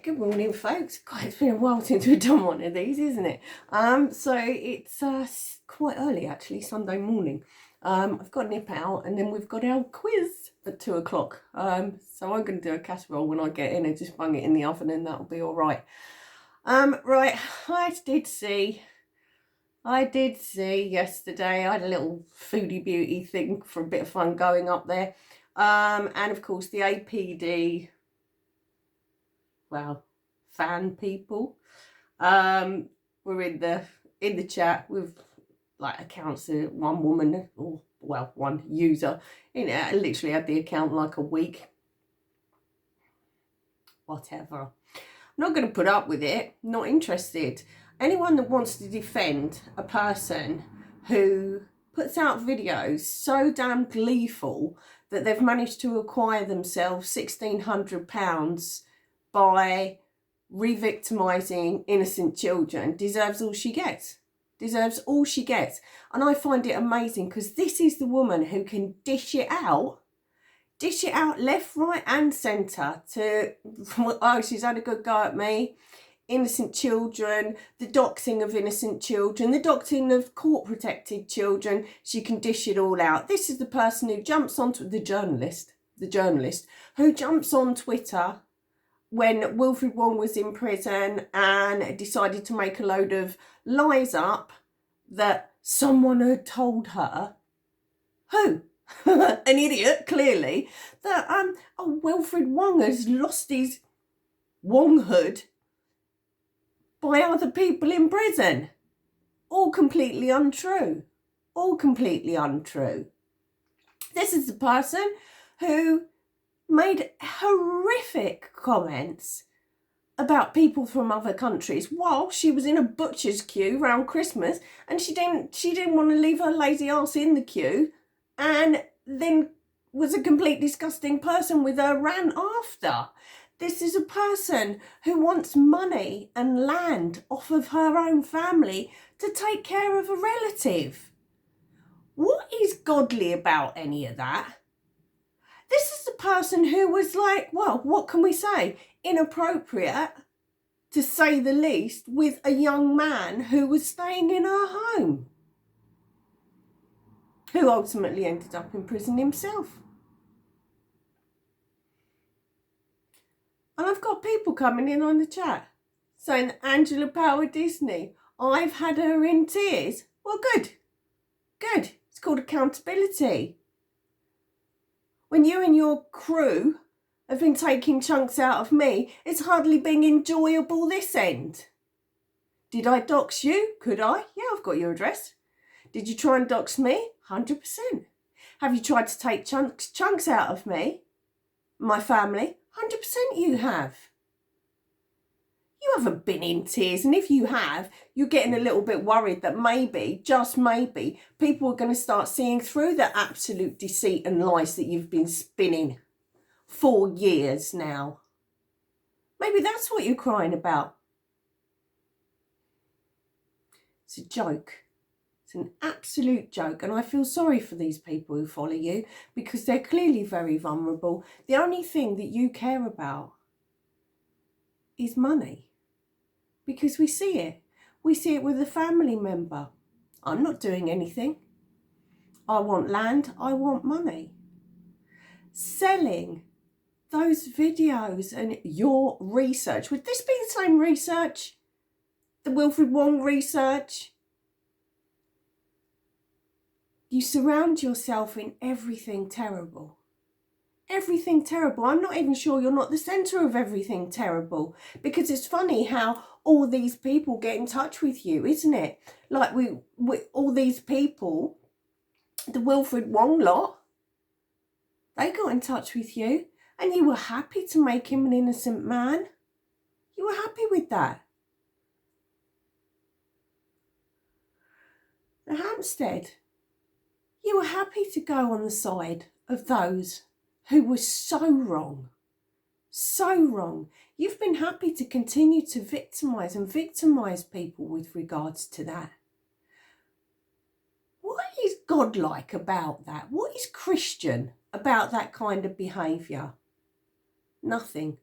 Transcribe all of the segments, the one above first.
Good morning, folks. God, it's been a while since we've done one of these, isn't it? So it's quite early, actually, Sunday morning. I've got to nip out, and then we've got our quiz at 2 o'clock. So I'm going to do a casserole when I get in and just bung it in the oven, and that'll be all right. Right, I did see yesterday, I had a little foodie beauty thing for a bit of fun going up there. And of course the APD, well, fan people, were in the chat with like accounts of one woman, or well, one user. You know, I literally had the account like a week. Whatever. I'm not going to put up with it. Not interested. Anyone that wants to defend a person who puts out videos so damn gleeful that they've managed to acquire themselves £1,600 by re-victimising innocent children deserves all she gets. Deserves all she gets. And I find it amazing because this is the woman who can dish it out left, right and centre to, oh, she's had a good go at me, innocent children, the doxing of innocent children, the doxing of court-protected children. She can dish it all out. This is the person who jumps onto, the journalist who jumps on Twitter when Wilfred Wong was in prison and decided to make a load of lies up that someone had told her, who? An idiot, clearly, that Wilfred Wong has lost his Wonghood by other people in prison. All completely untrue. All completely untrue. This is the person who made horrific comments about people from other countries while she was in a butcher's queue around Christmas, and she didn't want to leave her lazy ass in the queue, and then was a complete disgusting person with her rant after. This is a person who wants money and land off of her own family to take care of a relative. What is godly about any of that? This is the person who was like, well, what can we say? Inappropriate, to say the least, with a young man who was staying in her home, who ultimately ended up in prison himself. And I've got people coming in on the chat saying Angela Power Disney, I've had her in tears. Well, good. Good. It's called accountability. When you and your crew have been taking chunks out of me, it's hardly been enjoyable this end. Did I dox you? Could I? Yeah, I've got your address. Did you try and dox me? 100%. Have you tried to take chunks out of me? My family? 100% you have. You haven't been in tears, and if you have, you're getting a little bit worried that maybe, just maybe, people are going to start seeing through the absolute deceit and lies that you've been spinning for years now. Maybe that's what you're crying about. It's a joke. It's an absolute joke, and I feel sorry for these people who follow you because they're clearly very vulnerable. The only thing that you care about is money, because we see it. We see it with a family member. I'm not doing anything. I want land, I want money. Selling those videos and your research. Would this be the same research? The Wilfred Wong research? You surround yourself in everything terrible. Everything terrible. I'm not even sure you're not the centre of everything terrible, because it's funny how all these people get in touch with you, isn't it? Like we all these people, the Wilfred Wong lot, they got in touch with you and you were happy to make him an innocent man. You were happy with that. The Hampstead, you were happy to go on the side of those who were so wrong. So wrong. You've been happy to continue to victimise people with regards to that. What is godlike about that? What is Christian about that kind of behaviour? Nothing.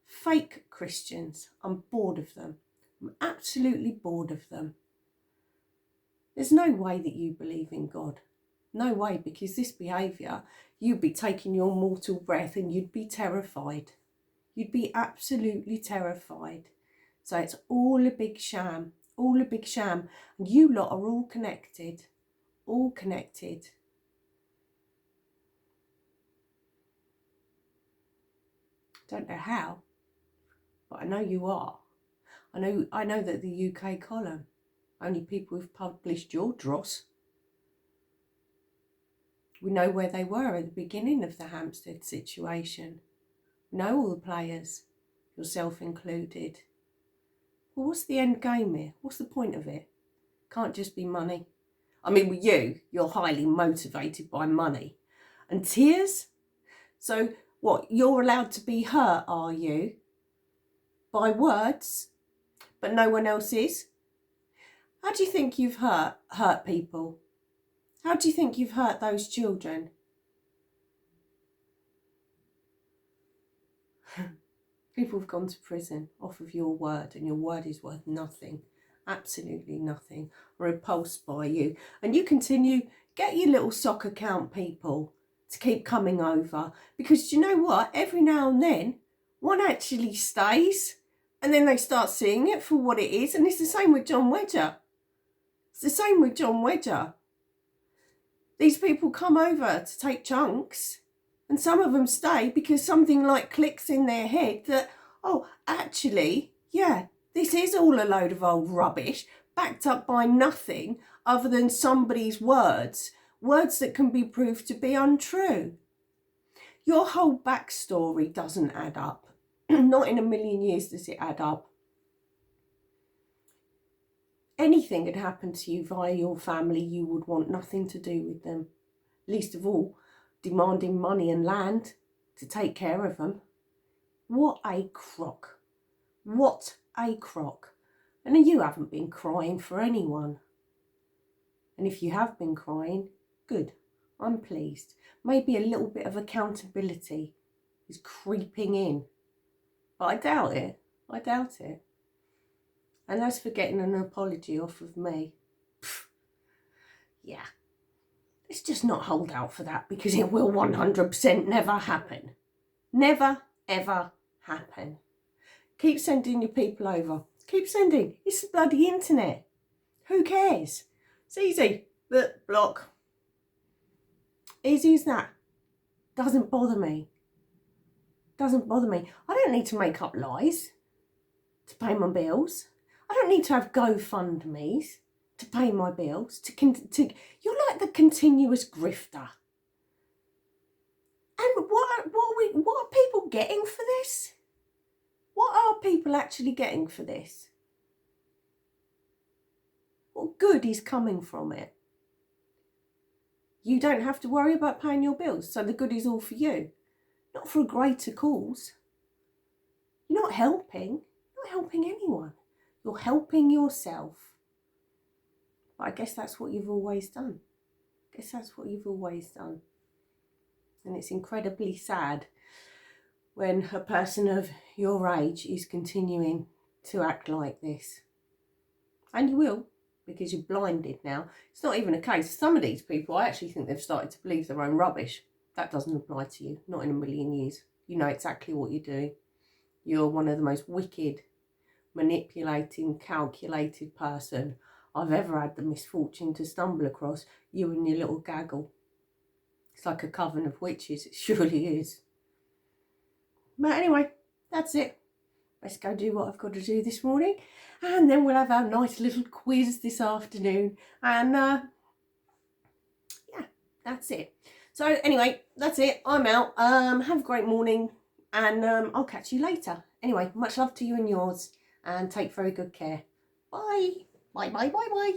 Fake Christians. I'm bored of them. I'm absolutely bored of them. There's no way that you believe in God. No way, because this behaviour, you'd be taking your mortal breath and you'd be terrified. You'd be absolutely terrified. So it's all a big sham. All a big sham. And you lot are all connected. All connected. Don't know how, but I know you are. I know that the UK column, only people who've published your dross. We know where they were at the beginning of the Hampstead situation. We know all the players, yourself included. Well, what's the end game here? What's the point of it? Can't just be money. I mean, with you, you're highly motivated by money. And tears? So what, you're allowed to be hurt, are you? By words, but no one else is? How do you think you've hurt people? How do you think you've hurt those children? People have gone to prison off of your word, and your word is worth nothing. Absolutely nothing. Repulsed by you. And you continue, get your little sock account people to keep coming over. Because do you know what? Every now and then, one actually stays. And then they start seeing it for what it is. And it's the same with John Wedger. It's the same with John Wedger. These people come over to take chunks. And some of them stay because something like clicks in their head that, oh, actually, yeah, this is all a load of old rubbish backed up by nothing other than somebody's words that can be proved to be untrue. Your whole backstory doesn't add up. Not in a million years does it add up. Anything had happened to you via your family, you would want nothing to do with them. Least of all, demanding money and land to take care of them. What a crock. What a crock. And you haven't been crying for anyone. And if you have been crying, good. I'm pleased. Maybe a little bit of accountability is creeping in. But I doubt it. I doubt it. And as for getting an apology off of me, yeah. Let's just not hold out for that, because it will 100% never happen. Never, ever happen. Keep sending your people over. Keep sending. It's the bloody internet. Who cares? It's easy. But block. Easy as that. Doesn't bother me. Doesn't bother me. I don't need to make up lies to pay my bills. I don't need to have GoFundMes to pay my bills. You're like the continuous grifter. And what are people getting for this? What are people actually getting for this? What good is coming from it? You don't have to worry about paying your bills, so the good is all for you. Not for a greater cause. You're not helping. You're not helping anyone. You're helping yourself. But I guess that's what you've always done. I guess that's what you've always done. And it's incredibly sad when a person of your age is continuing to act like this. And you will, because you're blinded now. It's not even a case. Some of these people, I actually think they've started to believe their own rubbish. That doesn't apply to you. Not in a million years. You know exactly what you're doing. You're one of the most wicked, manipulating, calculated person I've ever had the misfortune to stumble across. You and your little gaggle. It's like a coven of witches. It surely is. But anyway, that's it. Let's go do what I've got to do this morning. And then we'll have our nice little quiz this afternoon. And yeah, that's it. So anyway, that's it. I'm out. Have a great morning. And I'll catch you later. Anyway, much love to you and yours. And take very good care. Bye. Bye, bye, bye, bye.